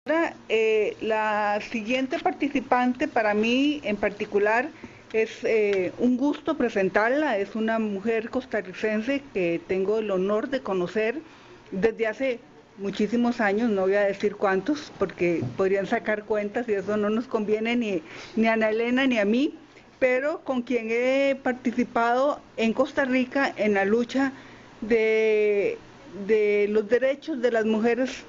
La siguiente participante para mí en particular es un gusto presentarla. Es una mujer costarricense que tengo el honor de conocer desde hace muchísimos años, no voy a decir cuántos porque podrían sacar cuentas y eso no nos conviene ni a Ana Elena ni a mí, pero con quien he participado en Costa Rica en la lucha de los derechos de las mujeres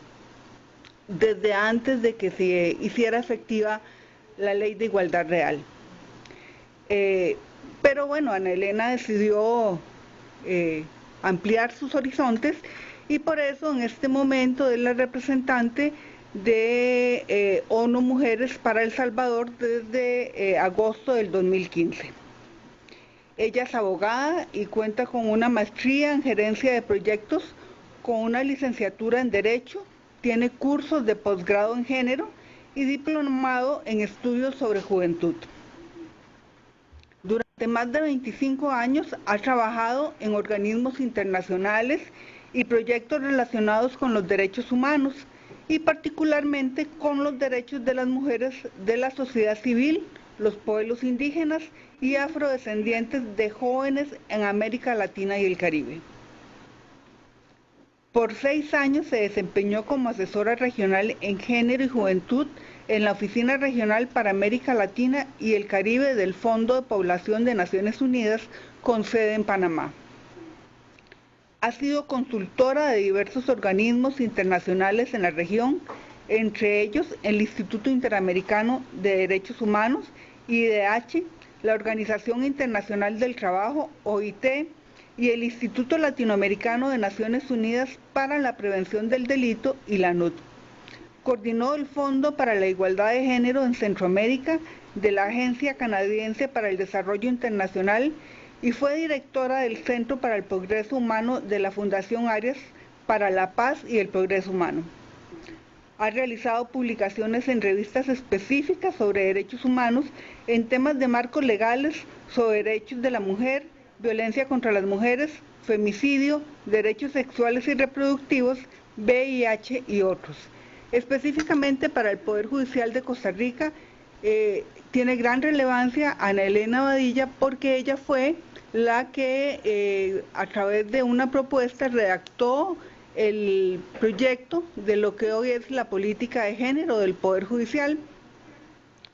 desde antes de que se hiciera efectiva la ley de igualdad real. Pero bueno, Ana Elena decidió ampliar sus horizontes y por eso en este momento es la representante de ONU Mujeres para El Salvador desde agosto del 2015. Ella es abogada y cuenta con una maestría en gerencia de proyectos, con una licenciatura en Derecho, tiene cursos de posgrado en género y diplomado en estudios sobre juventud. Durante más de 25 años ha trabajado en organismos internacionales y proyectos relacionados con los derechos humanos y particularmente con los derechos de las mujeres de la sociedad civil, los pueblos indígenas y afrodescendientes de jóvenes en América Latina y el Caribe. Por 6 años se desempeñó como asesora regional en género y juventud en la Oficina Regional para América Latina y el Caribe del Fondo de Población de Naciones Unidas con sede en Panamá. Ha sido consultora de diversos organismos internacionales en la región, entre ellos el Instituto Interamericano de Derechos Humanos, IDH, la Organización Internacional del Trabajo, OIT, y el Instituto Latinoamericano de Naciones Unidas para la Prevención del Delito y la ANUD. Coordinó el Fondo para la Igualdad de Género en Centroamérica de la Agencia Canadiense para el Desarrollo Internacional y fue directora del Centro para el Progreso Humano de la Fundación Arias para la Paz y el Progreso Humano. Ha realizado publicaciones en revistas específicas sobre derechos humanos en temas de marcos legales sobre derechos de la mujer, violencia contra las mujeres, femicidio, derechos sexuales y reproductivos, VIH y otros. Específicamente para el Poder Judicial de Costa Rica, tiene gran relevancia Ana Elena Badilla porque ella fue la que a través de una propuesta redactó el proyecto de lo que hoy es la política de género del Poder Judicial.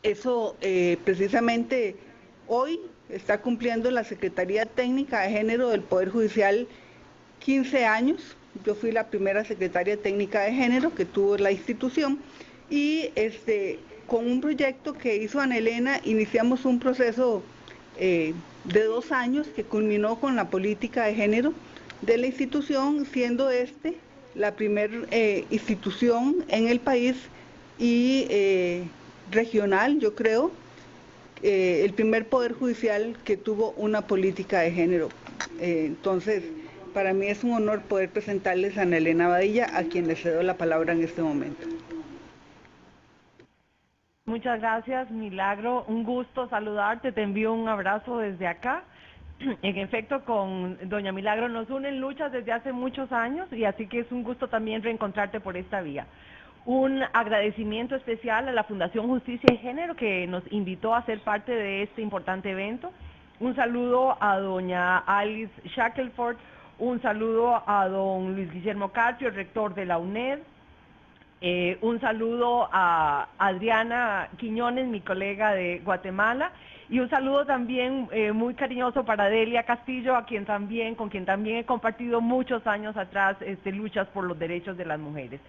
Eso precisamente hoy está cumpliendo la Secretaría Técnica de Género del Poder Judicial 15 años. Yo fui la primera secretaria técnica de género que tuvo la institución y con un proyecto que hizo Ana Elena iniciamos un proceso de 2 años que culminó con la política de género de la institución, siendo la primera institución en el país y regional, yo creo, el primer poder judicial que tuvo una política de género. Entonces, para mí es un honor poder presentarles a Ana Elena Badilla, a quien le cedo la palabra en este momento. Muchas gracias, Milagro. Un gusto saludarte. Te envío un abrazo desde acá. En efecto, con doña Milagro nos unen luchas desde hace muchos años y así que es un gusto también reencontrarte por esta vía. Un agradecimiento especial a la Fundación Justicia y Género que nos invitó a ser parte de este importante evento. Un saludo a doña Alice Shackelford, un saludo a don Luis Guillermo Carpio, el rector de la UNED. Un saludo a Adriana Quiñones, mi colega de Guatemala, y un saludo también muy cariñoso para Delia Castillo, con quien también he compartido muchos años atrás luchas por los derechos de las mujeres.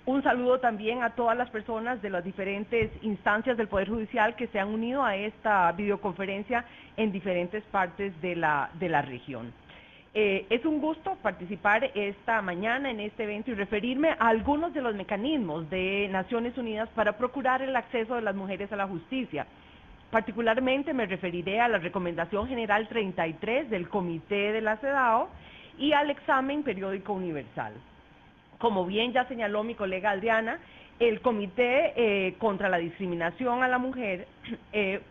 Un saludo también a todas las personas de las diferentes instancias del Poder Judicial que se han unido a esta videoconferencia en diferentes partes de la región. Es un gusto participar esta mañana en este evento y referirme a algunos de los mecanismos de Naciones Unidas para procurar el acceso de las mujeres a la justicia. Particularmente me referiré a la Recomendación General 33 del Comité de la CEDAW y al examen periódico universal. Como bien ya señaló mi colega Adriana, el Comité contra la Discriminación a la Mujer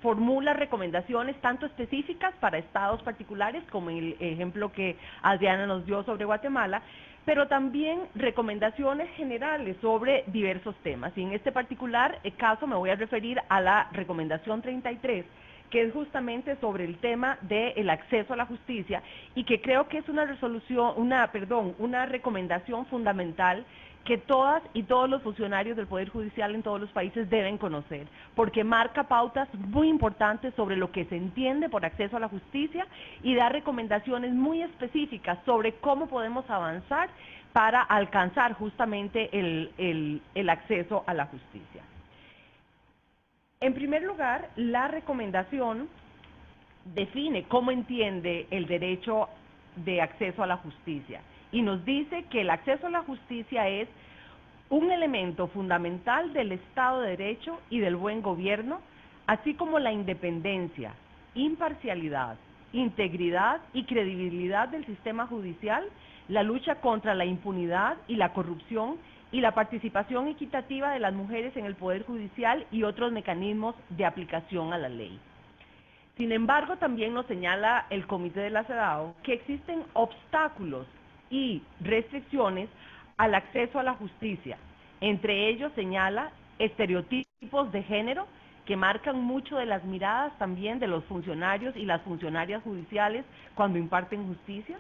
formula recomendaciones tanto específicas para estados particulares, como el ejemplo que Adriana nos dio sobre Guatemala, pero también recomendaciones generales sobre diversos temas. Y en este particular caso me voy a referir a la recomendación 33, que es justamente sobre el tema del acceso a la justicia y que creo que es una recomendación fundamental que todas y todos los funcionarios del Poder Judicial en todos los países deben conocer, porque marca pautas muy importantes sobre lo que se entiende por acceso a la justicia y da recomendaciones muy específicas sobre cómo podemos avanzar para alcanzar justamente el acceso a la justicia. En primer lugar, la recomendación define cómo entiende el derecho de acceso a la justicia y nos dice que el acceso a la justicia es un elemento fundamental del Estado de Derecho y del buen gobierno, así como la independencia, imparcialidad, integridad y credibilidad del sistema judicial, la lucha contra la impunidad y la corrupción y la participación equitativa de las mujeres en el Poder Judicial y otros mecanismos de aplicación a la ley. Sin embargo, también nos señala el Comité de la CEDAW que existen obstáculos y restricciones al acceso a la justicia. Entre ellos señala estereotipos de género que marcan mucho de las miradas también de los funcionarios y las funcionarias judiciales cuando imparten justicia.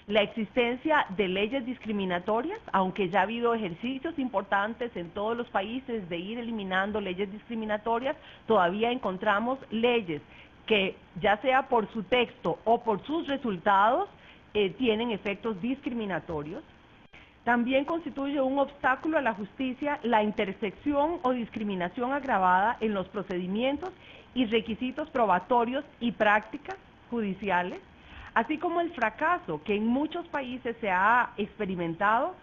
La existencia de leyes discriminatorias, aunque ya ha habido ejercicios importantes en todos los países de ir eliminando leyes discriminatorias, todavía encontramos leyes que, ya sea por su texto o por sus resultados, tienen efectos discriminatorios. También constituye un obstáculo a la justicia la intersección o discriminación agravada en los procedimientos y requisitos probatorios y prácticas judiciales, así como el fracaso que en muchos países se ha experimentado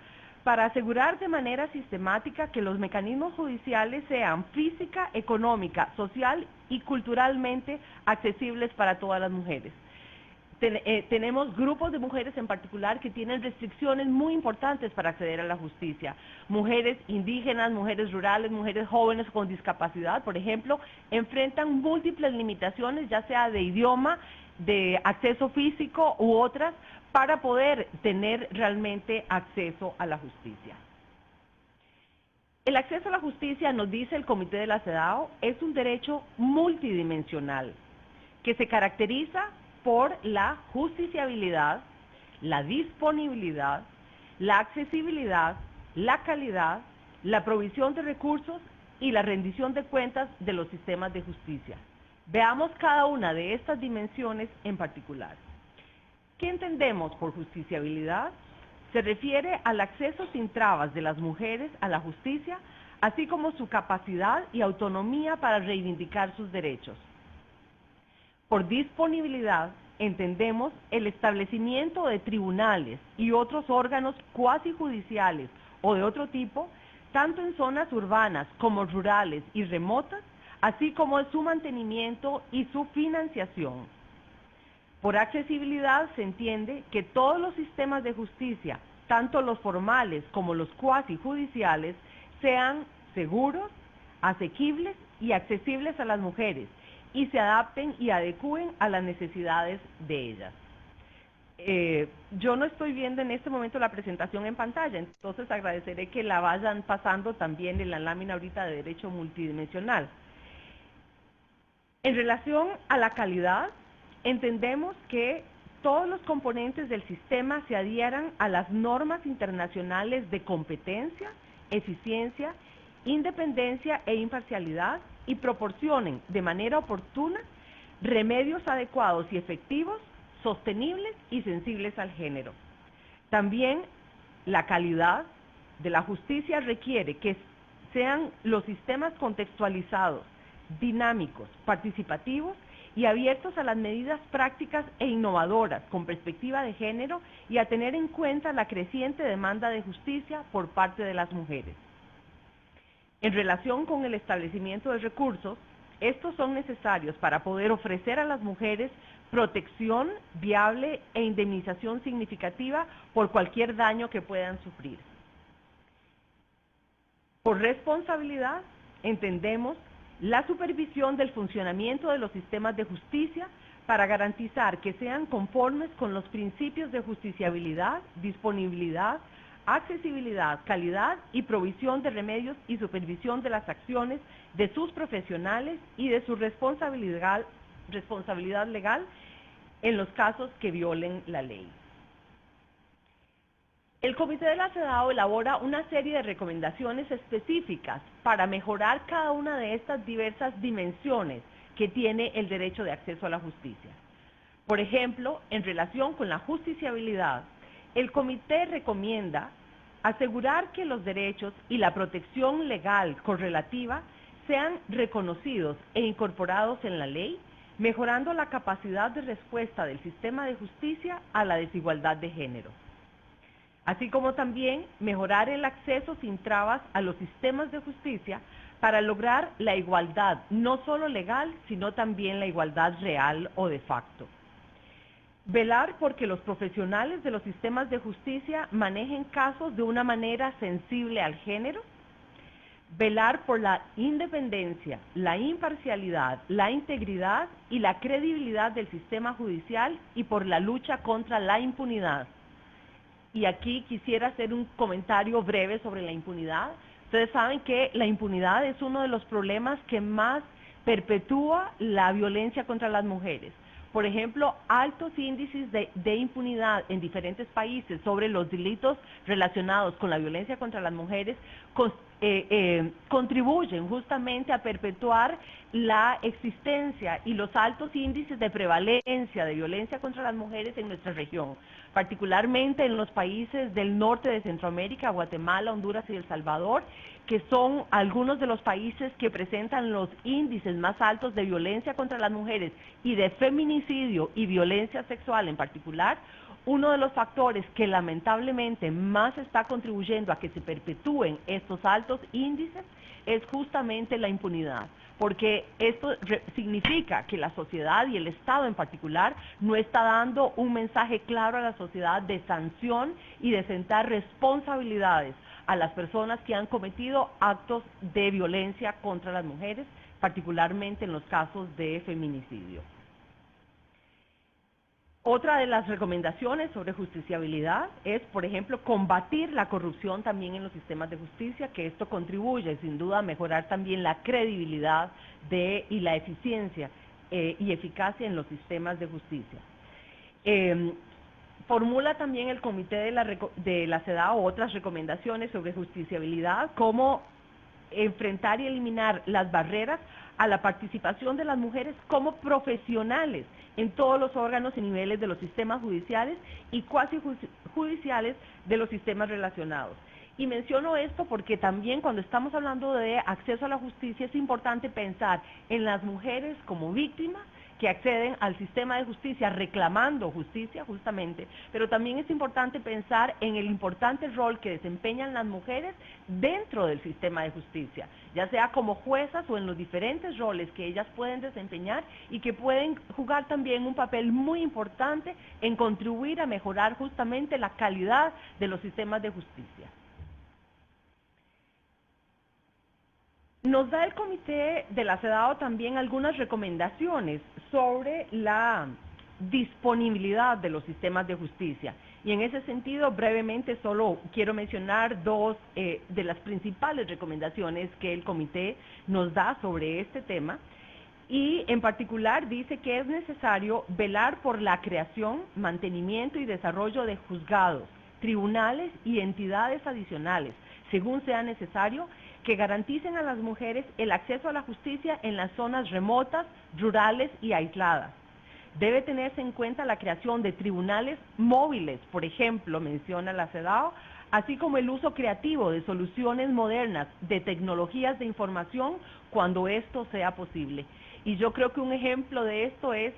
para asegurar de manera sistemática que los mecanismos judiciales sean física, económica, social y culturalmente accesibles para todas las mujeres. Tenemos grupos de mujeres en particular que tienen restricciones muy importantes para acceder a la justicia. Mujeres indígenas, mujeres rurales, mujeres jóvenes con discapacidad, por ejemplo, enfrentan múltiples limitaciones, ya sea de idioma, de acceso físico u otras, para poder tener realmente acceso a la justicia. El acceso a la justicia, nos dice el Comité de la CEDAW, es un derecho multidimensional que se caracteriza por la justiciabilidad, la disponibilidad, la accesibilidad, la calidad, la provisión de recursos y la rendición de cuentas de los sistemas de justicia. Veamos cada una de estas dimensiones en particular. ¿Qué entendemos por justiciabilidad? Se refiere al acceso sin trabas de las mujeres a la justicia, así como su capacidad y autonomía para reivindicar sus derechos. Por disponibilidad entendemos el establecimiento de tribunales y otros órganos cuasi judiciales o de otro tipo, tanto en zonas urbanas como rurales y remotas, así como su mantenimiento y su financiación. Por accesibilidad se entiende que todos los sistemas de justicia, tanto los formales como los cuasi judiciales, sean seguros, asequibles y accesibles a las mujeres, y se adapten y adecúen a las necesidades de ellas. Yo no estoy viendo en este momento la presentación en pantalla, entonces agradeceré que la vayan pasando también en la lámina ahorita de derecho multidimensional. En relación a la calidad, entendemos que todos los componentes del sistema se adhieran a las normas internacionales de competencia, eficiencia, independencia e imparcialidad y proporcionen de manera oportuna remedios adecuados y efectivos, sostenibles y sensibles al género. También la calidad de la justicia requiere que sean los sistemas contextualizados, dinámicos, participativos y abiertos a las medidas prácticas e innovadoras con perspectiva de género y a tener en cuenta la creciente demanda de justicia por parte de las mujeres. En relación con el establecimiento de recursos, estos son necesarios para poder ofrecer a las mujeres protección viable e indemnización significativa por cualquier daño que puedan sufrir. Por responsabilidad, entendemos la supervisión del funcionamiento de los sistemas de justicia para garantizar que sean conformes con los principios de justiciabilidad, disponibilidad, accesibilidad, calidad y provisión de remedios y supervisión de las acciones de sus profesionales y de su responsabilidad legal en los casos que violen la ley. El Comité de la CEDAW elabora una serie de recomendaciones específicas para mejorar cada una de estas diversas dimensiones que tiene el derecho de acceso a la justicia. Por ejemplo, en relación con la justiciabilidad, el Comité recomienda asegurar que los derechos y la protección legal correlativa sean reconocidos e incorporados en la ley, mejorando la capacidad de respuesta del sistema de justicia a la desigualdad de género, así como también mejorar el acceso sin trabas a los sistemas de justicia para lograr la igualdad, no solo legal, sino también la igualdad real o de facto. Velar porque los profesionales de los sistemas de justicia manejen casos de una manera sensible al género. Velar por la independencia, la imparcialidad, la integridad y la credibilidad del sistema judicial y por la lucha contra la impunidad. Y aquí quisiera hacer un comentario breve sobre la impunidad. Ustedes saben que la impunidad es uno de los problemas que más perpetúa la violencia contra las mujeres. Por ejemplo, altos índices de impunidad en diferentes países sobre los delitos relacionados con la violencia contra las mujeres contribuyen justamente a perpetuar la existencia y los altos índices de prevalencia de violencia contra las mujeres en nuestra región, particularmente en los países del norte de Centroamérica, Guatemala, Honduras y El Salvador, que son algunos de los países que presentan los índices más altos de violencia contra las mujeres y de feminicidio y violencia sexual en particular. Uno de los factores que lamentablemente más está contribuyendo a que se perpetúen estos altos índices es justamente la impunidad, porque esto significa que la sociedad y el Estado en particular no está dando un mensaje claro a la sociedad de sanción y de sentar responsabilidades a las personas que han cometido actos de violencia contra las mujeres, particularmente en los casos de feminicidio. Otra de las recomendaciones sobre justiciabilidad es, por ejemplo, combatir la corrupción también en los sistemas de justicia, que esto contribuye sin duda a mejorar también la credibilidad y la eficiencia y eficacia en los sistemas de justicia. Formula también el Comité de la CEDAW otras recomendaciones sobre justiciabilidad, como enfrentar y eliminar las barreras a la participación de las mujeres como profesionales en todos los órganos y niveles de los sistemas judiciales y cuasi judiciales de los sistemas relacionados. Y menciono esto porque también cuando estamos hablando de acceso a la justicia es importante pensar en las mujeres como víctimas que acceden al sistema de justicia reclamando justicia justamente, pero también es importante pensar en el importante rol que desempeñan las mujeres dentro del sistema de justicia, ya sea como juezas o en los diferentes roles que ellas pueden desempeñar y que pueden jugar también un papel muy importante en contribuir a mejorar justamente la calidad de los sistemas de justicia. Nos da el Comité de la CEDAW también algunas recomendaciones sobre la disponibilidad de los sistemas de justicia. Y en ese sentido, brevemente, solo quiero mencionar dos de las principales recomendaciones que el Comité nos da sobre este tema. Y en particular dice que es necesario velar por la creación, mantenimiento y desarrollo de juzgados, tribunales y entidades adicionales, según sea necesario, que garanticen a las mujeres el acceso a la justicia en las zonas remotas, rurales y aisladas. Debe tenerse en cuenta la creación de tribunales móviles, por ejemplo, menciona la CEDAW, así como el uso creativo de soluciones modernas de tecnologías de información cuando esto sea posible. Y yo creo que un ejemplo de esto es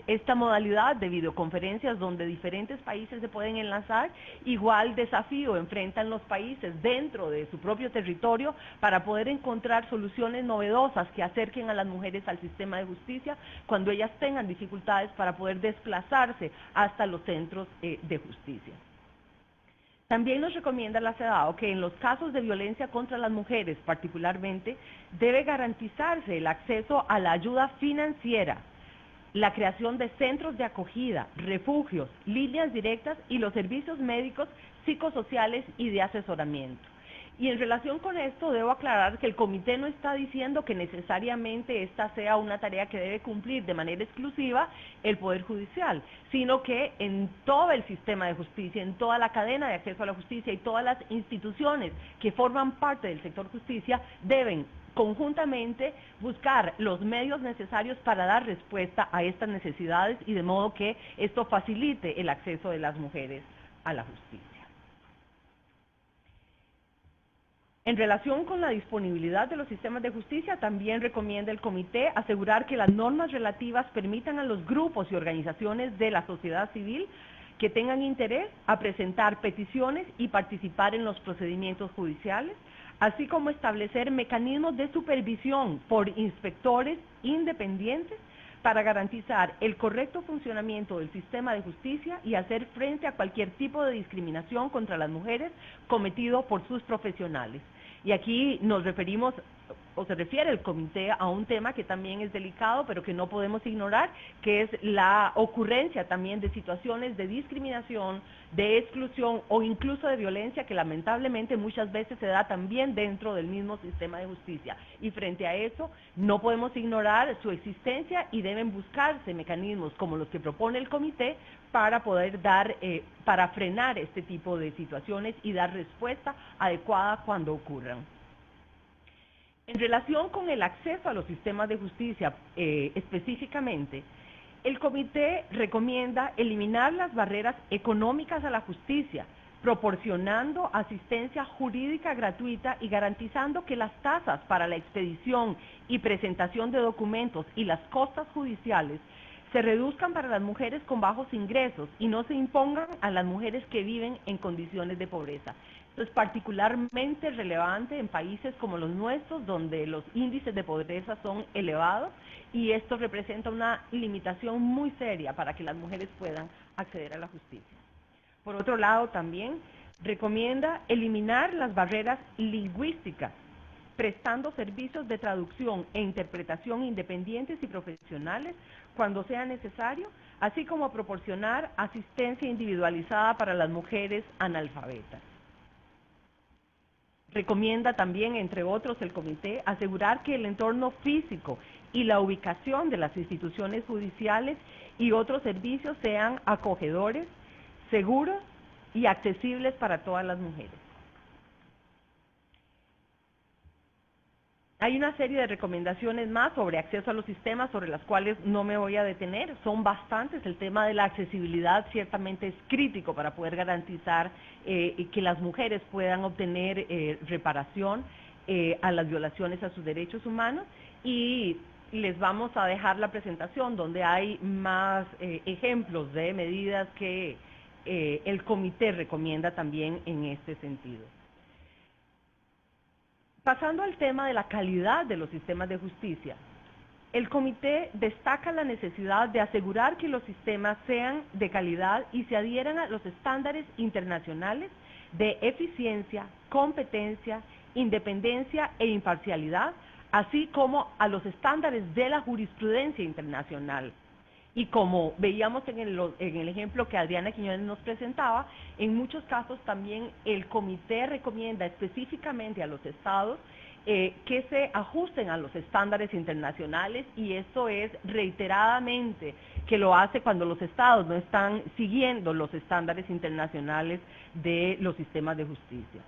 esta modalidad de videoconferencias donde diferentes países se pueden enlazar. Igual desafío enfrentan los países dentro de su propio territorio para poder encontrar soluciones novedosas que acerquen a las mujeres al sistema de justicia cuando ellas tengan dificultades para poder desplazarse hasta los centros de justicia. También nos recomienda la CEDAW que en los casos de violencia contra las mujeres particularmente debe garantizarse el acceso a la ayuda financiera, la creación de centros de acogida, refugios, líneas directas y los servicios médicos psicosociales y de asesoramiento. Y en relación con esto, debo aclarar que el comité no está diciendo que necesariamente esta sea una tarea que debe cumplir de manera exclusiva el Poder Judicial, sino que en todo el sistema de justicia, en toda la cadena de acceso a la justicia y todas las instituciones que forman parte del sector justicia deben conjuntamente buscar los medios necesarios para dar respuesta a estas necesidades y de modo que esto facilite el acceso de las mujeres a la justicia. En relación con la disponibilidad de los sistemas de justicia, también recomienda el comité asegurar que las normas relativas permitan a los grupos y organizaciones de la sociedad civil que tengan interés a presentar peticiones y participar en los procedimientos judiciales, así como establecer mecanismos de supervisión por inspectores independientes para garantizar el correcto funcionamiento del sistema de justicia y hacer frente a cualquier tipo de discriminación contra las mujeres cometido por sus profesionales. Y aquí nos referimos, o se refiere el comité a un tema que también es delicado, pero que no podemos ignorar, que es la ocurrencia también de situaciones de discriminación, de exclusión o incluso de violencia que lamentablemente muchas veces se da también dentro del mismo sistema de justicia. Y frente a eso no podemos ignorar su existencia y deben buscarse mecanismos como los que propone el comité para poder para frenar este tipo de situaciones y dar respuesta adecuada cuando ocurran. En relación con el acceso a los sistemas de justicia específicamente, el comité recomienda eliminar las barreras económicas a la justicia, proporcionando asistencia jurídica gratuita y garantizando que las tasas para la expedición y presentación de documentos y las costas judiciales se reduzcan para las mujeres con bajos ingresos y no se impongan a las mujeres que viven en condiciones de pobreza. Esto es particularmente relevante en países como los nuestros, donde los índices de pobreza son elevados y esto representa una limitación muy seria para que las mujeres puedan acceder a la justicia. Por otro lado, también recomienda eliminar las barreras lingüísticas, prestando servicios de traducción e interpretación independientes y profesionales cuando sea necesario, así como proporcionar asistencia individualizada para las mujeres analfabetas. Recomienda también, entre otros, el comité asegurar que el entorno físico y la ubicación de las instituciones judiciales y otros servicios sean acogedores, seguros y accesibles para todas las mujeres. Hay una serie de recomendaciones más sobre acceso a los sistemas sobre las cuales no me voy a detener, son bastantes. El tema de la accesibilidad ciertamente es crítico para poder garantizar que las mujeres puedan obtener reparación a las violaciones a sus derechos humanos y les vamos a dejar la presentación donde hay más ejemplos de medidas que el comité recomienda también en este sentido. Pasando al tema de la calidad de los sistemas de justicia, el comité destaca la necesidad de asegurar que los sistemas sean de calidad y se adhieran a los estándares internacionales de eficiencia, competencia, independencia e imparcialidad, así como a los estándares de la jurisprudencia internacional. Y como veíamos en el ejemplo que Adriana Quiñones nos presentaba, en muchos casos también el comité recomienda específicamente a los estados que se ajusten a los estándares internacionales y eso es reiteradamente que lo hace cuando los estados no están siguiendo los estándares internacionales de los sistemas de justicia.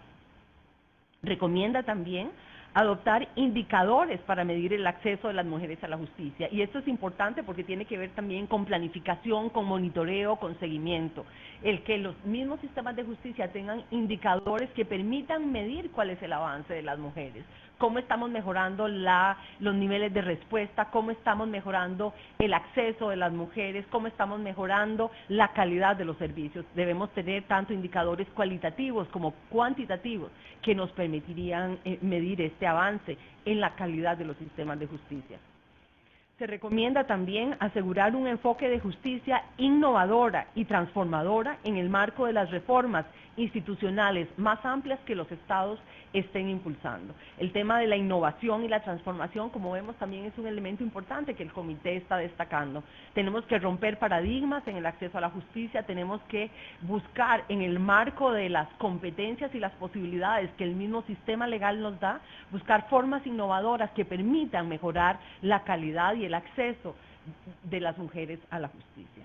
Recomienda también adoptar indicadores para medir el acceso de las mujeres a la justicia. Y esto es importante porque tiene que ver también con planificación, con monitoreo, con seguimiento. El que los mismos sistemas de justicia tengan indicadores que permitan medir cuál es el avance de las mujeres, cómo estamos mejorando los niveles de respuesta, cómo estamos mejorando el acceso de las mujeres, cómo estamos mejorando la calidad de los servicios. Debemos tener tanto indicadores cualitativos como cuantitativos que nos permitirían medir este avance en la calidad de los sistemas de justicia. Se recomienda también asegurar un enfoque de justicia innovadora y transformadora en el marco de las reformas institucionales más amplias que los estados estén impulsando. El tema de la innovación y la transformación, como vemos, también es un elemento importante que el comité está destacando. Tenemos que romper paradigmas en el acceso a la justicia, tenemos que buscar en el marco de las competencias y las posibilidades que el mismo sistema legal nos da, buscar formas innovadoras que permitan mejorar la calidad y el acceso de las mujeres a la justicia.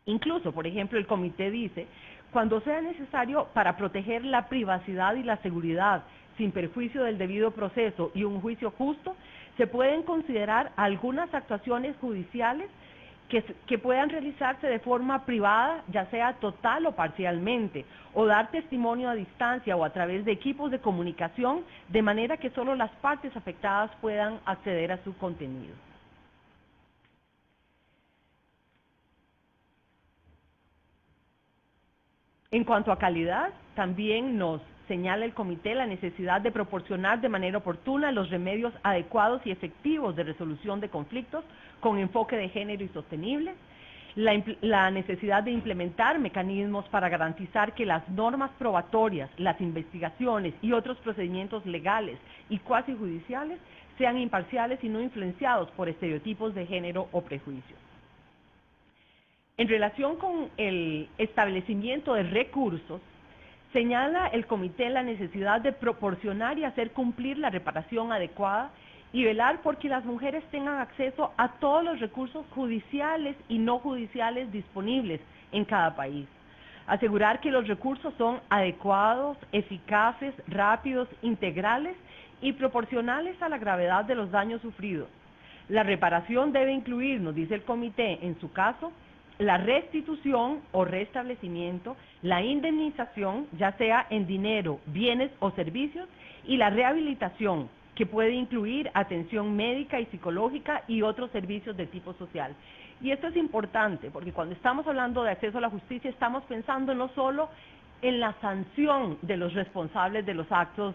Incluso, por ejemplo, el comité dice, cuando sea necesario para proteger la privacidad y la seguridad sin perjuicio del debido proceso y un juicio justo, se pueden considerar algunas actuaciones judiciales que puedan realizarse de forma privada, ya sea total o parcialmente, o dar testimonio a distancia o a través de equipos de comunicación, de manera que solo las partes afectadas puedan acceder a su contenido. En cuanto a calidad, también nos señala el comité la necesidad de proporcionar de manera oportuna los remedios adecuados y efectivos de resolución de conflictos con enfoque de género y sostenible, la necesidad de implementar mecanismos para garantizar que las normas probatorias, las investigaciones y otros procedimientos legales y cuasi judiciales sean imparciales y no influenciados por estereotipos de género o prejuicios. En relación con el establecimiento de recursos, señala el comité la necesidad de proporcionar y hacer cumplir la reparación adecuada y velar porque las mujeres tengan acceso a todos los recursos judiciales y no judiciales disponibles en cada país. Asegurar que los recursos son adecuados, eficaces, rápidos, integrales y proporcionales a la gravedad de los daños sufridos. La reparación debe incluir, nos dice el comité, en su caso, la restitución o restablecimiento, la indemnización, ya sea en dinero, bienes o servicios, y la rehabilitación, que puede incluir atención médica y psicológica y otros servicios de tipo social. Y esto es importante, porque cuando estamos hablando de acceso a la justicia, estamos pensando no solo en la sanción de los responsables de los actos,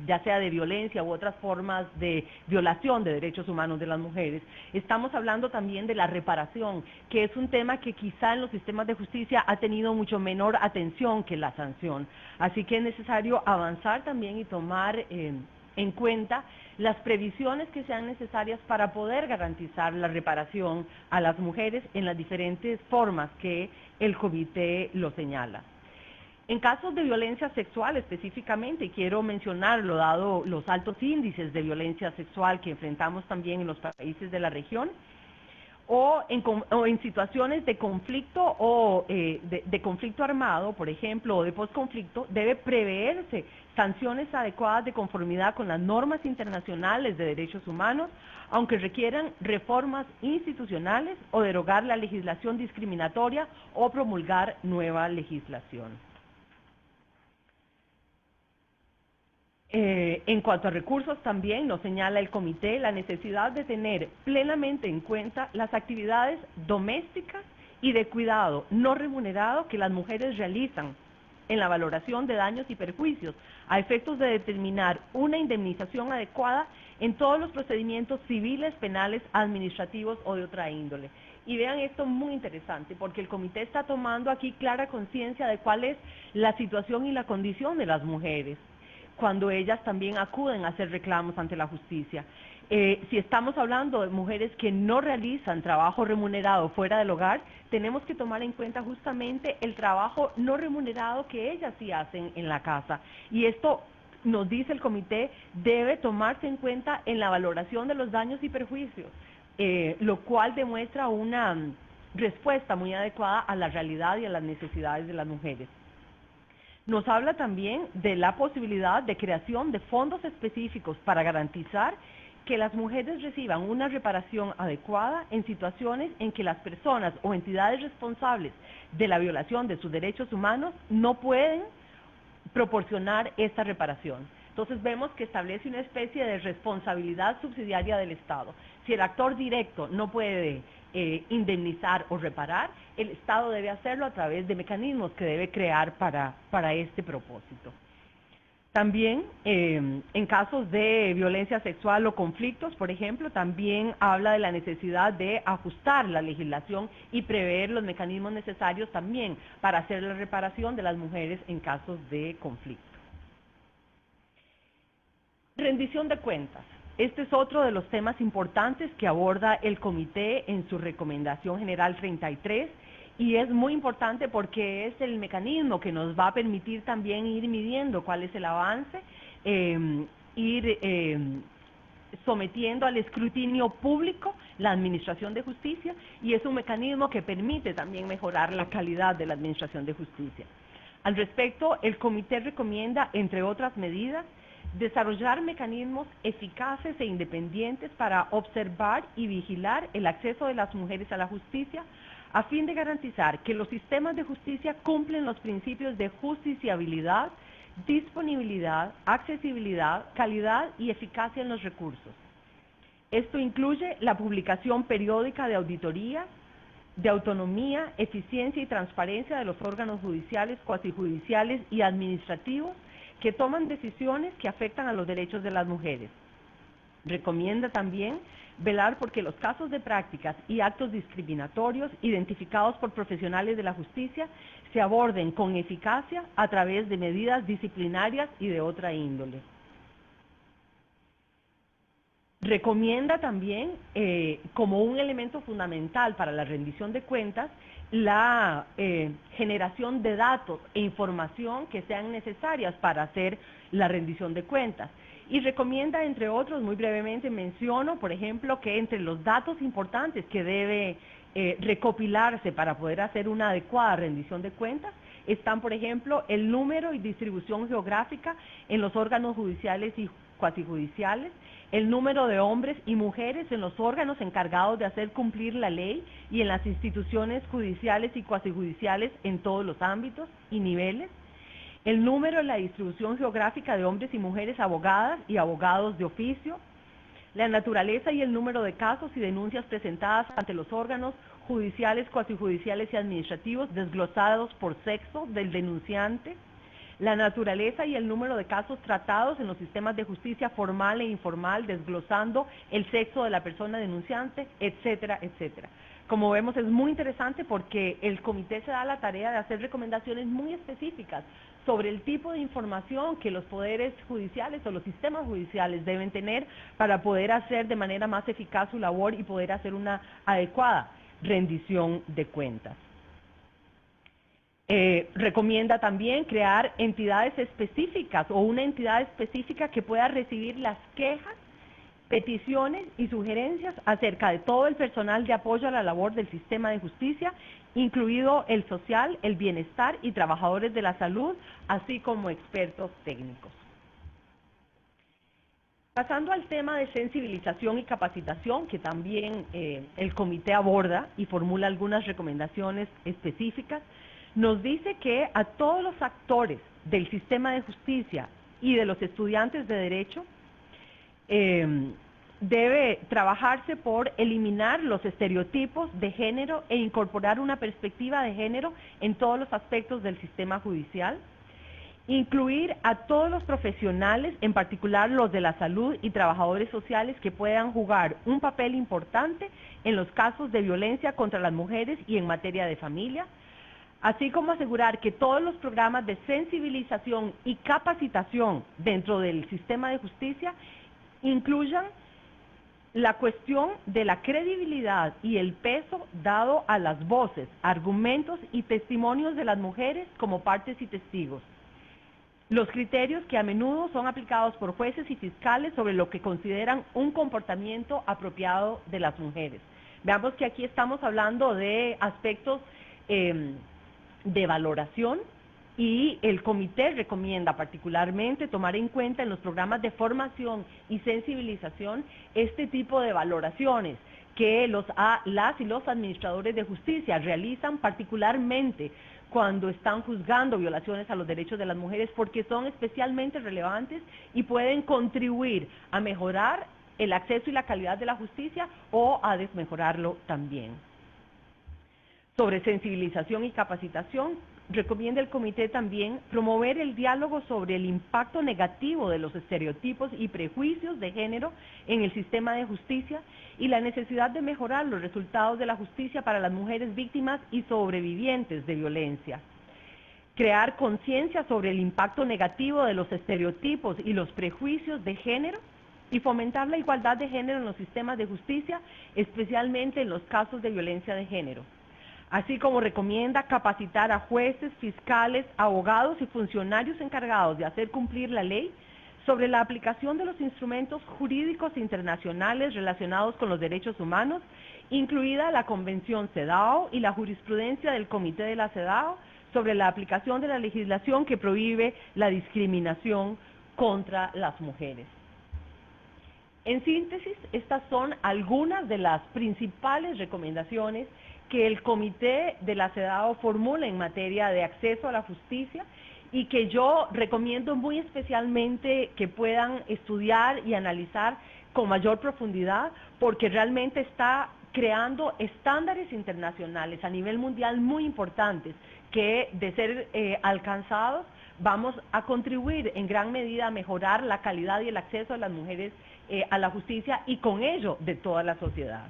ya sea de violencia u otras formas de violación de derechos humanos de las mujeres. Estamos hablando también de la reparación, que es un tema que quizá en los sistemas de justicia ha tenido mucho menor atención que la sanción. Así que es necesario avanzar también y tomar en cuenta las previsiones que sean necesarias para poder garantizar la reparación a las mujeres en las diferentes formas que el comité lo señala. En casos de violencia sexual específicamente, y quiero mencionarlo dado los altos índices de violencia sexual que enfrentamos también en los países de la región, o en situaciones de conflicto o de conflicto armado, por ejemplo, o de posconflicto, debe preverse sanciones adecuadas de conformidad con las normas internacionales de derechos humanos, aunque requieran reformas institucionales o derogar la legislación discriminatoria o promulgar nueva legislación. En cuanto a recursos, también nos señala el comité la necesidad de tener plenamente en cuenta las actividades domésticas y de cuidado no remunerado que las mujeres realizan en la valoración de daños y perjuicios, a efectos de determinar una indemnización adecuada en todos los procedimientos civiles, penales, administrativos o de otra índole. Y vean esto muy interesante, porque el comité está tomando aquí clara conciencia de cuál es la situación y la condición de las mujeres cuando ellas también acuden a hacer reclamos ante la justicia. Si estamos hablando de mujeres que no realizan trabajo remunerado fuera del hogar, tenemos que tomar en cuenta justamente el trabajo no remunerado que ellas sí hacen en la casa. Y esto, nos dice el comité, debe tomarse en cuenta en la valoración de los daños y perjuicios, lo cual demuestra una respuesta muy adecuada a la realidad y a las necesidades de las mujeres. Nos habla también de la posibilidad de creación de fondos específicos para garantizar que las mujeres reciban una reparación adecuada en situaciones en que las personas o entidades responsables de la violación de sus derechos humanos no pueden proporcionar esta reparación. Entonces vemos que establece una especie de responsabilidad subsidiaria del Estado. Si el actor directo no puede indemnizar o reparar, el Estado debe hacerlo a través de mecanismos que debe crear para este propósito. También, en casos de violencia sexual o conflictos, por ejemplo, también habla de la necesidad de ajustar la legislación y prever los mecanismos necesarios también para hacer la reparación de las mujeres en casos de conflicto. Rendición de cuentas. Este es otro de los temas importantes que aborda el comité en su recomendación general 33 y es muy importante porque es el mecanismo que nos va a permitir también ir midiendo cuál es el avance, sometiendo al escrutinio público la administración de justicia y es un mecanismo que permite también mejorar la calidad de la administración de justicia. Al respecto, el comité recomienda, entre otras medidas, desarrollar mecanismos eficaces e independientes para observar y vigilar el acceso de las mujeres a la justicia a fin de garantizar que los sistemas de justicia cumplen los principios de justiciabilidad, disponibilidad, accesibilidad, calidad y eficacia en los recursos. Esto incluye la publicación periódica de auditorías, de autonomía, eficiencia y transparencia de los órganos judiciales, cuasijudiciales y administrativos que toman decisiones que afectan a los derechos de las mujeres. Recomienda también velar porque los casos de prácticas y actos discriminatorios identificados por profesionales de la justicia se aborden con eficacia a través de medidas disciplinarias y de otra índole. Recomienda también, como un elemento fundamental para la rendición de cuentas, la generación de datos e información que sean necesarias para hacer la rendición de cuentas. Y recomienda, entre otros, muy brevemente menciono, por ejemplo, que entre los datos importantes que debe recopilarse para poder hacer una adecuada rendición de cuentas, están, por ejemplo, el número y distribución geográfica en los órganos judiciales y cuasijudiciales, el número de hombres y mujeres en los órganos encargados de hacer cumplir la ley y en las instituciones judiciales y cuasijudiciales en todos los ámbitos y niveles, el número y la distribución geográfica de hombres y mujeres abogadas y abogados de oficio, la naturaleza y el número de casos y denuncias presentadas ante los órganos judiciales, cuasijudiciales y administrativos desglosados por sexo del denunciante, la naturaleza y el número de casos tratados en los sistemas de justicia formal e informal, desglosando el sexo de la persona denunciante, etcétera, etcétera. Como vemos, es muy interesante porque el comité se da la tarea de hacer recomendaciones muy específicas sobre el tipo de información que los poderes judiciales o los sistemas judiciales deben tener para poder hacer de manera más eficaz su labor y poder hacer una adecuada rendición de cuentas. Recomienda también crear entidades específicas o una entidad específica que pueda recibir las quejas, peticiones y sugerencias acerca de todo el personal de apoyo a la labor del sistema de justicia, incluido el social, el bienestar y trabajadores de la salud, así como expertos técnicos. Pasando al tema de sensibilización y capacitación, que también el comité aborda y formula algunas recomendaciones específicas, nos dice que a todos los actores del sistema de justicia y de los estudiantes de derecho debe trabajarse por eliminar los estereotipos de género e incorporar una perspectiva de género en todos los aspectos del sistema judicial, incluir a todos los profesionales, en particular los de la salud y trabajadores sociales que puedan jugar un papel importante en los casos de violencia contra las mujeres y en materia de familia, así como asegurar que todos los programas de sensibilización y capacitación dentro del sistema de justicia incluyan la cuestión de la credibilidad y el peso dado a las voces, argumentos y testimonios de las mujeres como partes y testigos. Los criterios que a menudo son aplicados por jueces y fiscales sobre lo que consideran un comportamiento apropiado de las mujeres. Veamos que aquí estamos hablando de aspectos de valoración y el comité recomienda particularmente tomar en cuenta en los programas de formación y sensibilización este tipo de valoraciones que las y los administradores de justicia realizan particularmente cuando están juzgando violaciones a los derechos de las mujeres porque son especialmente relevantes y pueden contribuir a mejorar el acceso y la calidad de la justicia o a desmejorarlo también. Sobre sensibilización y capacitación, recomienda el comité también promover el diálogo sobre el impacto negativo de los estereotipos y prejuicios de género en el sistema de justicia y la necesidad de mejorar los resultados de la justicia para las mujeres víctimas y sobrevivientes de violencia. crear conciencia sobre el impacto negativo de los estereotipos y los prejuicios de género, y fomentar la igualdad de género en los sistemas de justicia, especialmente en los casos de violencia de género. Así como recomienda capacitar a jueces, fiscales, abogados y funcionarios encargados de hacer cumplir la ley sobre la aplicación de los instrumentos jurídicos internacionales relacionados con los derechos humanos, incluida la Convención CEDAW y la jurisprudencia del Comité de la CEDAW sobre la aplicación de la legislación que prohíbe la discriminación contra las mujeres. En síntesis, estas son algunas de las principales recomendaciones que el Comité de la CEDAW formula en materia de acceso a la justicia y que yo recomiendo muy especialmente que puedan estudiar y analizar con mayor profundidad, porque realmente está creando estándares internacionales a nivel mundial muy importantes que, de ser alcanzados, vamos a contribuir en gran medida a mejorar la calidad y el acceso de las mujeres a la justicia y con ello de toda la sociedad.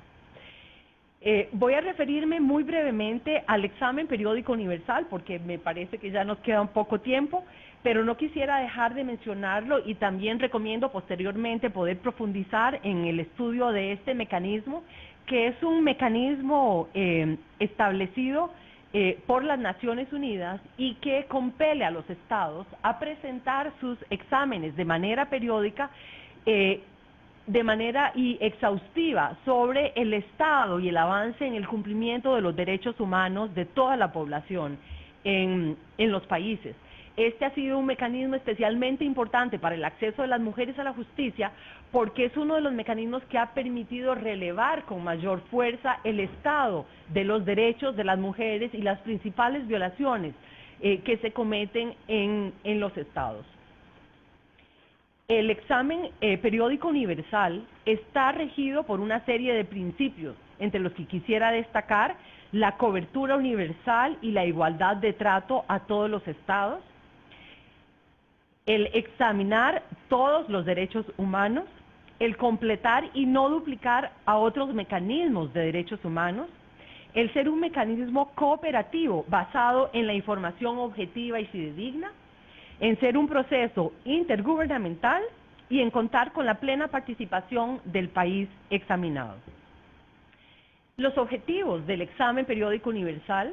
Voy a referirme muy brevemente al examen periódico universal porque me parece que ya nos queda un poco tiempo, pero no quisiera dejar de mencionarlo y también recomiendo posteriormente poder profundizar en el estudio de este mecanismo, que es un mecanismo establecido por las Naciones Unidas y que compele a los estados a presentar sus exámenes de manera periódica de manera exhaustiva sobre el estado y el avance en el cumplimiento de los derechos humanos de toda la población en los países. Este ha sido un mecanismo especialmente importante para el acceso de las mujeres a la justicia porque es uno de los mecanismos que ha permitido relevar con mayor fuerza el estado de los derechos de las mujeres y las principales violaciones que se cometen en los estados. El examen periódico universal está regido por una serie de principios, entre los que quisiera destacar la cobertura universal y la igualdad de trato a todos los estados, el examinar todos los derechos humanos, el completar y no duplicar a otros mecanismos de derechos humanos, el ser un mecanismo cooperativo basado en la información objetiva y fidedigna, en ser un proceso intergubernamental y en contar con la plena participación del país examinado. Los objetivos del examen periódico universal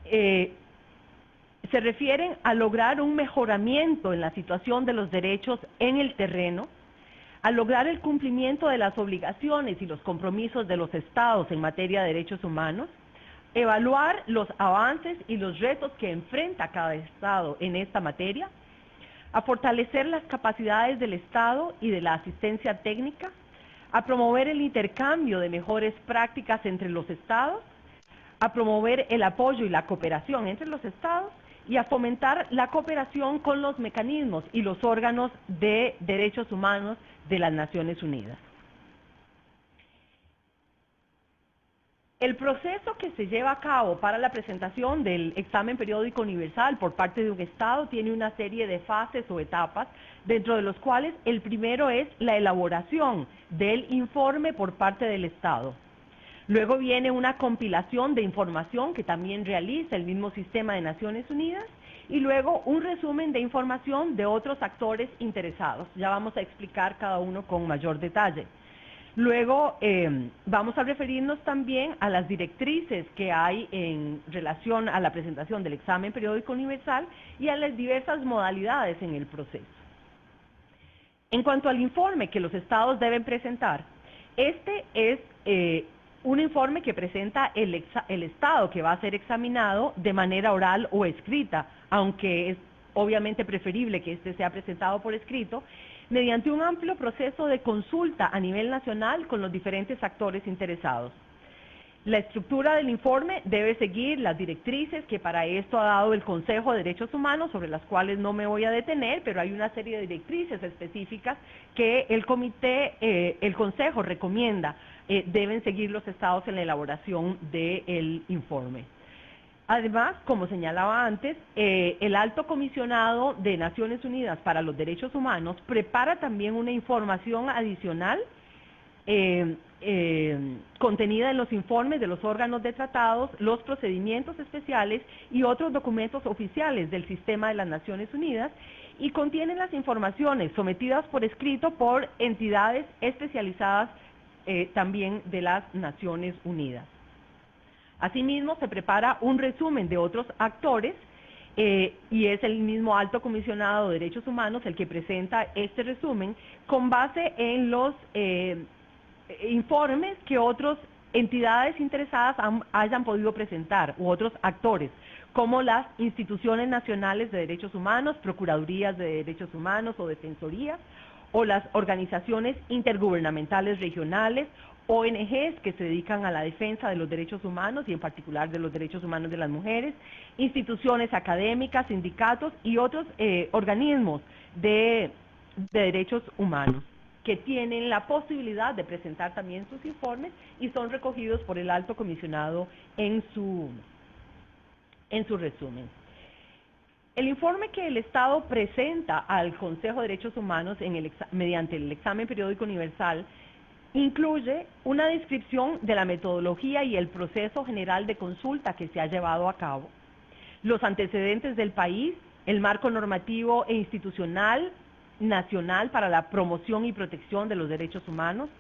se refieren a lograr un mejoramiento en la situación de los derechos en el terreno, a lograr el cumplimiento de las obligaciones y los compromisos de los estados en materia de derechos humanos, evaluar los avances y los retos que enfrenta cada estado en esta materia, a fortalecer las capacidades del Estado y de la asistencia técnica, a promover el intercambio de mejores prácticas entre los estados, a promover el apoyo y la cooperación entre los estados y a fomentar la cooperación con los mecanismos y los órganos de derechos humanos de las Naciones Unidas. El proceso que se lleva a cabo para la presentación del examen periódico universal por parte de un Estado tiene una serie de fases o etapas, dentro de los cuales el primero es la elaboración del informe por parte del Estado. Luego viene una compilación de información que también realiza el mismo sistema de Naciones Unidas y luego un resumen de información de otros actores interesados. Ya vamos a explicar cada uno con mayor detalle. Luego vamos a referirnos también a las directrices que hay en relación a la presentación del examen periódico universal y a las diversas modalidades en el proceso. En cuanto al informe que los estados deben presentar, este es un informe que presenta el estado que va a ser examinado de manera oral o escrita, aunque es obviamente preferible que este sea presentado por escrito, mediante un amplio proceso de consulta a nivel nacional con los diferentes actores interesados. La estructura del informe debe seguir las directrices que para esto ha dado el Consejo de Derechos Humanos, sobre las cuales no me voy a detener, pero hay una serie de directrices específicas que el Consejo recomienda deben seguir los estados en la elaboración del informe. Además, como señalaba antes, el Alto Comisionado de Naciones Unidas para los Derechos Humanos prepara también una información adicional contenida en los informes de los órganos de tratados, los procedimientos especiales y otros documentos oficiales del sistema de las Naciones Unidas, y contienen las informaciones sometidas por escrito por entidades especializadas también de las Naciones Unidas. Asimismo, se prepara un resumen de otros actores y es el mismo Alto Comisionado de Derechos Humanos el que presenta este resumen con base en los informes que otras entidades interesadas hayan podido presentar, u otros actores, como las instituciones nacionales de derechos humanos, procuradurías de derechos humanos o defensorías, o las organizaciones intergubernamentales regionales, ONGs que se dedican a la defensa de los derechos humanos y en particular de los derechos humanos de las mujeres, instituciones académicas, sindicatos y otros organismos de derechos humanos que tienen la posibilidad de presentar también sus informes y son recogidos por el Alto Comisionado en su resumen. El informe que el Estado presenta al Consejo de Derechos Humanos mediante el examen periódico universal incluye una descripción de la metodología y el proceso general de consulta que se ha llevado a cabo, los antecedentes del país, el marco normativo e institucional nacional para la promoción y protección de los derechos humanos,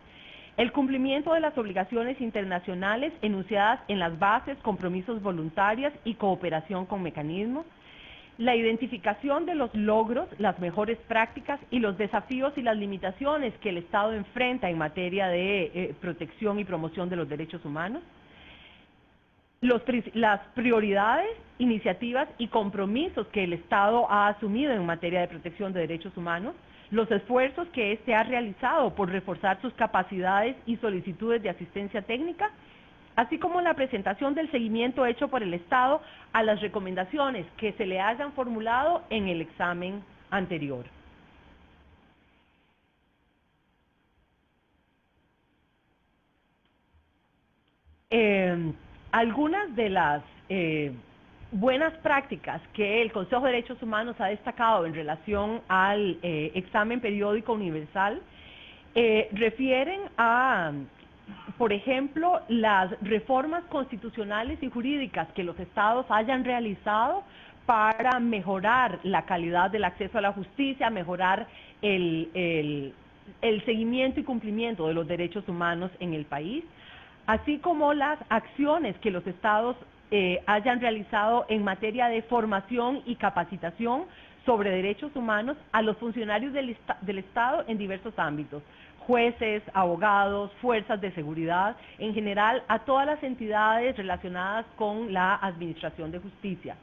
el cumplimiento de las obligaciones internacionales enunciadas en las bases, compromisos voluntarios y cooperación con mecanismos, la identificación de los logros, las mejores prácticas y los desafíos y las limitaciones que el Estado enfrenta en materia de protección y promoción de los derechos humanos, las prioridades, iniciativas y compromisos que el Estado ha asumido en materia de protección de derechos humanos, los esfuerzos que éste ha realizado por reforzar sus capacidades y solicitudes de asistencia técnica, así como la presentación del seguimiento hecho por el Estado a las recomendaciones que se le hayan formulado en el examen anterior. Algunas de las buenas prácticas que el Consejo de Derechos Humanos ha destacado en relación al examen periódico universal refieren a, por ejemplo, las reformas constitucionales y jurídicas que los estados hayan realizado para mejorar la calidad del acceso a la justicia, mejorar el seguimiento y cumplimiento de los derechos humanos en el país, así como las acciones que los estados hayan realizado en materia de formación y capacitación sobre derechos humanos a los funcionarios del Estado en diversos ámbitos, jueces, abogados, fuerzas de seguridad, en general a todas las entidades relacionadas con la administración de justicia.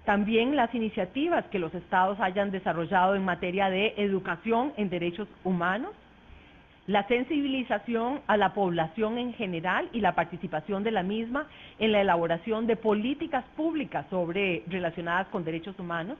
También las iniciativas que los estados hayan desarrollado en materia de educación en derechos humanos, la sensibilización a la población en general y la participación de la misma en la elaboración de políticas públicas relacionadas con derechos humanos,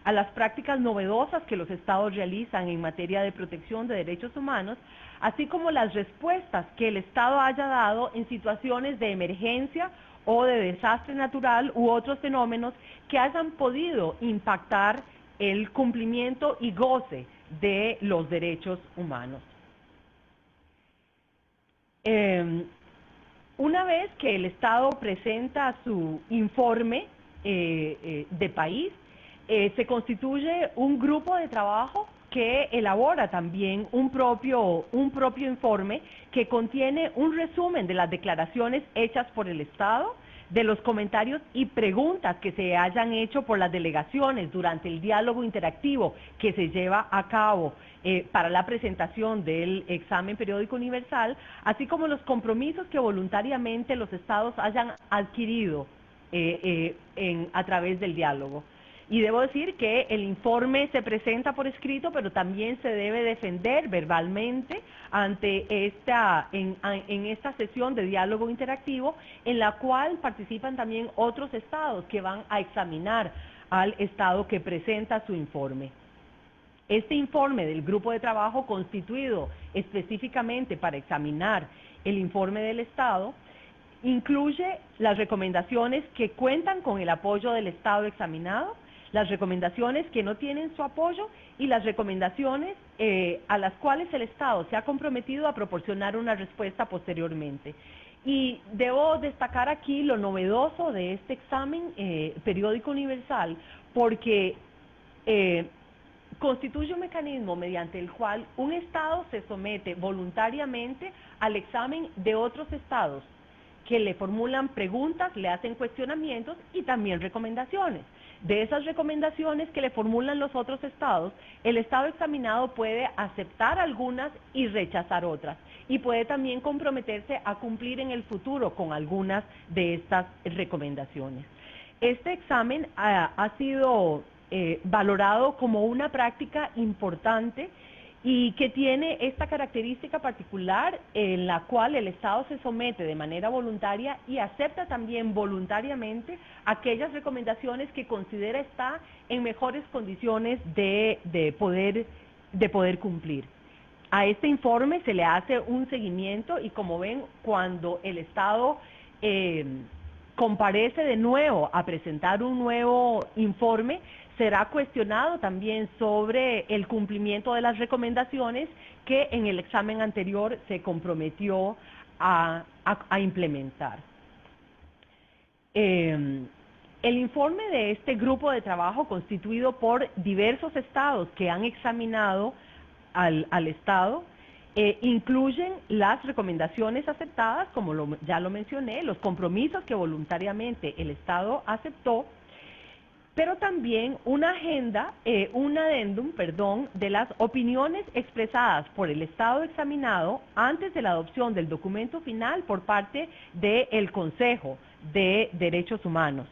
a las prácticas novedosas que los estados realizan en materia de protección de derechos humanos, así como las respuestas que el Estado haya dado en situaciones de emergencia o de desastre natural u otros fenómenos que hayan podido impactar el cumplimiento y goce de los derechos humanos. Una vez que el Estado presenta su informe de país, se constituye un grupo de trabajo que elabora también un propio informe que contiene un resumen de las declaraciones hechas por el Estado, de los comentarios y preguntas que se hayan hecho por las delegaciones durante el diálogo interactivo que se lleva a cabo para la presentación del examen periódico universal, así como los compromisos que voluntariamente los estados hayan adquirido a través del diálogo. Y debo decir que el informe se presenta por escrito, pero también se debe defender verbalmente ante en esta sesión de diálogo interactivo, en la cual participan también otros estados que van a examinar al estado que presenta su informe. Este informe del grupo de trabajo constituido específicamente para examinar el informe del Estado incluye las recomendaciones que cuentan con el apoyo del Estado examinado, las recomendaciones que no tienen su apoyo y las recomendaciones a las cuales el Estado se ha comprometido a proporcionar una respuesta posteriormente. Y debo destacar aquí lo novedoso de este examen periódico universal, porque constituye un mecanismo mediante el cual un Estado se somete voluntariamente al examen de otros Estados, que le formulan preguntas, le hacen cuestionamientos y también recomendaciones. De esas recomendaciones que le formulan los otros estados, el estado examinado puede aceptar algunas y rechazar otras, y puede también comprometerse a cumplir en el futuro con algunas de estas recomendaciones. Este examen ha sido valorado como una práctica importante y que tiene esta característica particular en la cual el Estado se somete de manera voluntaria y acepta también voluntariamente aquellas recomendaciones que considera está en mejores condiciones de poder cumplir. A este informe se le hace un seguimiento y, como ven, cuando el Estado comparece de nuevo a presentar un nuevo informe, será cuestionado también sobre el cumplimiento de las recomendaciones que en el examen anterior se comprometió a implementar. El informe de este grupo de trabajo, constituido por diversos estados que han examinado al Estado, incluyen las recomendaciones aceptadas, como ya lo mencioné, los compromisos que voluntariamente el Estado aceptó, pero también una agenda, un adendum, de las opiniones expresadas por el Estado examinado antes de la adopción del documento final por parte del Consejo de Derechos Humanos.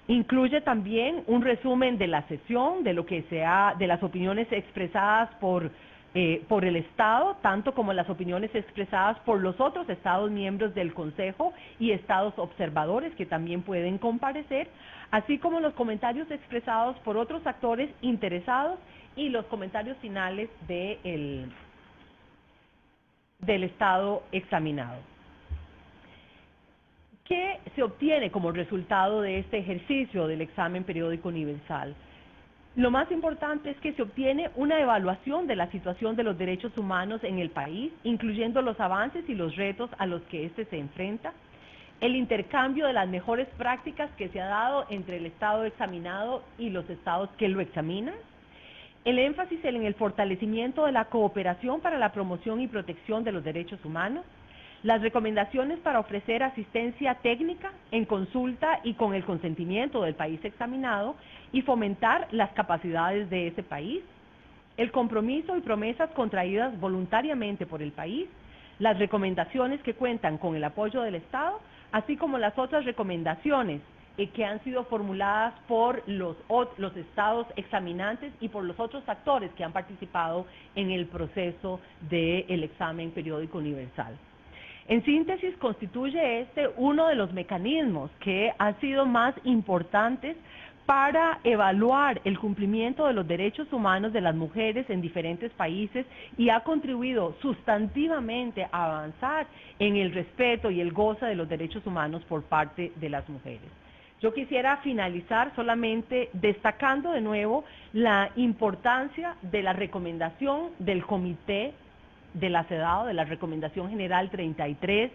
Incluye también un resumen de la sesión, de las opiniones expresadas por el Estado, tanto como las opiniones expresadas por los otros Estados miembros del Consejo y Estados observadores que también pueden comparecer, así como los comentarios expresados por otros actores interesados y los comentarios finales del Estado examinado. ¿Qué se obtiene como resultado de este ejercicio del examen periódico universal? Lo más importante es que se obtiene una evaluación de la situación de los derechos humanos en el país, incluyendo los avances y los retos a los que éste se enfrenta, el intercambio de las mejores prácticas que se ha dado entre el Estado examinado y los Estados que lo examinan, el énfasis en el fortalecimiento de la cooperación para la promoción y protección de los derechos humanos, las recomendaciones para ofrecer asistencia técnica en consulta y con el consentimiento del país examinado y fomentar las capacidades de ese país, el compromiso y promesas contraídas voluntariamente por el país, las recomendaciones que cuentan con el apoyo del Estado, así como las otras recomendaciones que han sido formuladas por los estados examinantes y por los otros actores que han participado en el proceso del examen periódico universal. En síntesis, constituye uno de los mecanismos que han sido más importantes para evaluar el cumplimiento de los derechos humanos de las mujeres en diferentes países y ha contribuido sustantivamente a avanzar en el respeto y el goce de los derechos humanos por parte de las mujeres. Yo quisiera finalizar solamente destacando de nuevo la importancia de la recomendación del Comité de la CEDAW, de la Recomendación General 33,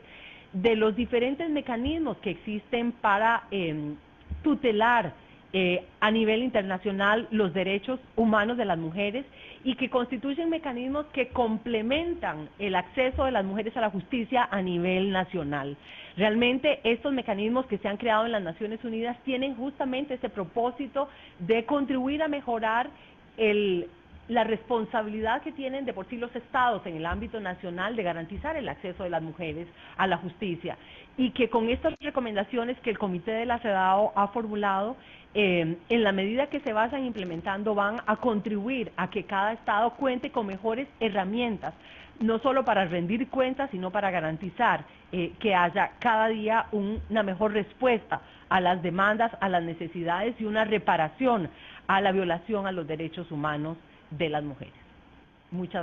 de los diferentes mecanismos que existen para tutelar a nivel internacional los derechos humanos de las mujeres y que constituyen mecanismos que complementan el acceso de las mujeres a la justicia a nivel nacional. Realmente estos mecanismos que se han creado en las Naciones Unidas tienen justamente ese propósito de contribuir a mejorar la responsabilidad que tienen de por sí los estados en el ámbito nacional de garantizar el acceso de las mujeres a la justicia y que con estas recomendaciones que el Comité de la CEDAW ha formulado, en la medida que se vayan implementando van a contribuir a que cada estado cuente con mejores herramientas, no solo para rendir cuentas, sino para garantizar que haya cada día una mejor respuesta a las demandas, a las necesidades y una reparación a la violación a los derechos humanos de las mujeres. Muchas gracias.